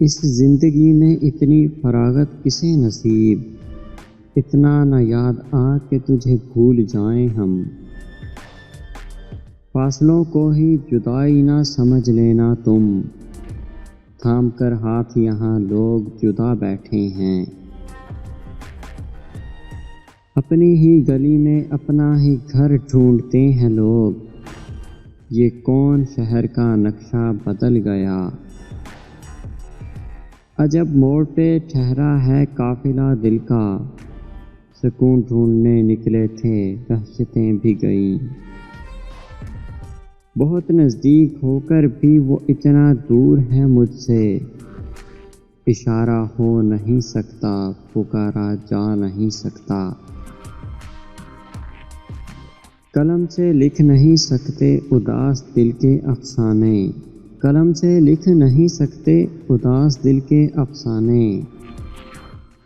اس زندگی میں اتنی فراغت کسے نصیب، اتنا نہ یاد آ کہ تجھے بھول جائیں ہم۔ فاصلوں کو ہی جدائی نہ سمجھ لینا تم، تھام کر ہاتھ یہاں لوگ جدا بیٹھے ہیں۔ اپنی ہی گلی میں اپنا ہی گھر ڈھونڈتے ہیں لوگ، یہ کون شہر کا نقشہ بدل گیا۔ عجب موڑ پہ ٹھہرا ہے قافلہ دل کا، سکون ڈھونڈنے نکلے تھے وحشتیں بھی گئیں۔ بہت نزدیک ہو کر بھی وہ اتنا دور ہے مجھ سے، اشارہ ہو نہیں سکتا پکارا جا نہیں سکتا۔ قلم سے لکھ نہیں سکتے اداس دل کے افسانے، قلم سے لکھ نہیں سکتے اداس دل کے افسانے۔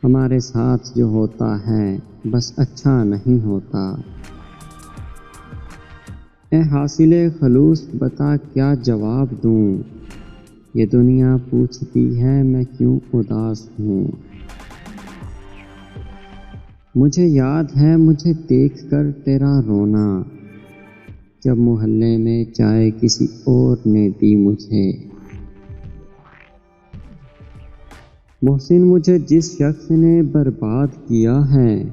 ہمارے ساتھ جو ہوتا ہے بس اچھا نہیں ہوتا۔ اے حاصل خلوص بتا کیا جواب دوں، یہ دنیا پوچھتی ہے میں کیوں اداس ہوں۔ مجھے یاد ہے مجھے دیکھ کر تیرا رونا، جب محلے میں چائے کسی اور نے دی مجھے۔ محسن مجھے جس شخص نے برباد کیا ہے،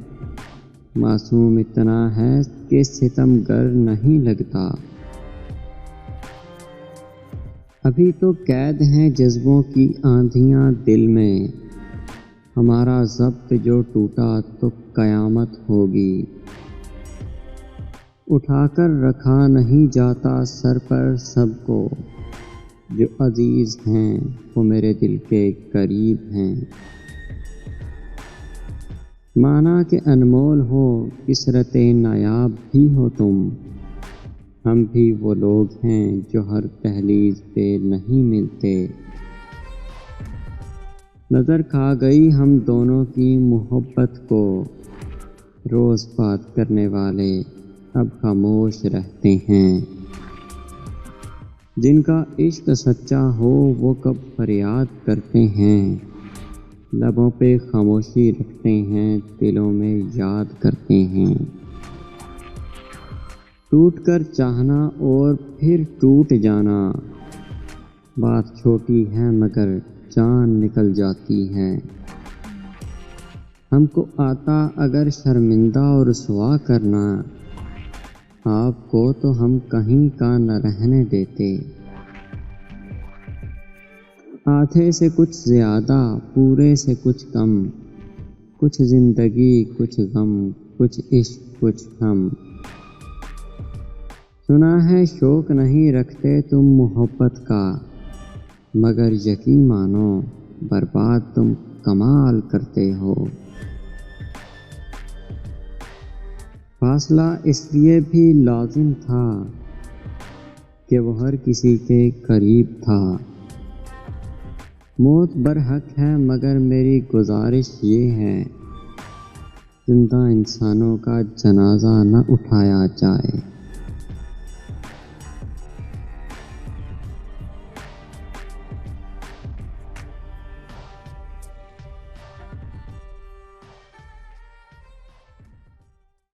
معصوم اتنا ہے کہ ستم گر نہیں لگتا۔ ابھی تو قید ہیں جذبوں کی آندھیاں دل میں، ہمارا ضبط جو ٹوٹا تو قیامت ہوگی۔ اٹھا کر رکھا نہیں جاتا سر پر سب کو، جو عزیز ہیں وہ میرے دل کے قریب ہیں۔ مانا کہ انمول ہو کثرت نایاب بھی ہو تم، ہم بھی وہ لوگ ہیں جو ہر دہلیز پہ نہیں ملتے۔ نظر کھا گئی ہم دونوں کی محبت کو، روز بات کرنے والے اب خاموش رہتے ہیں۔ جن کا عشق سچا ہو وہ کب فریاد کرتے ہیں، لبوں پہ خاموشی رکھتے ہیں دلوں میں یاد کرتے ہیں۔ ٹوٹ کر چاہنا اور پھر ٹوٹ جانا، بات چھوٹی ہے مگر جان نکل جاتی ہے۔ ہم کو آتا اگر شرمندہ اور رسوا کرنا، آپ کو تو ہم کہیں کا نہ رہنے دیتے۔ آدھے سے کچھ زیادہ پورے سے کچھ کم، کچھ زندگی کچھ غم، کچھ عشق کچھ غم۔ سنا ہے شوق نہیں رکھتے تم محبت کا، مگر یقین مانو برباد تم کمال کرتے ہو۔ فاصلہ اس لیے بھی لازم تھا کہ وہ ہر کسی کے قریب تھا۔ موت برحق ہے مگر میری گزارش یہ ہے، زندہ انسانوں کا جنازہ نہ اٹھایا جائے۔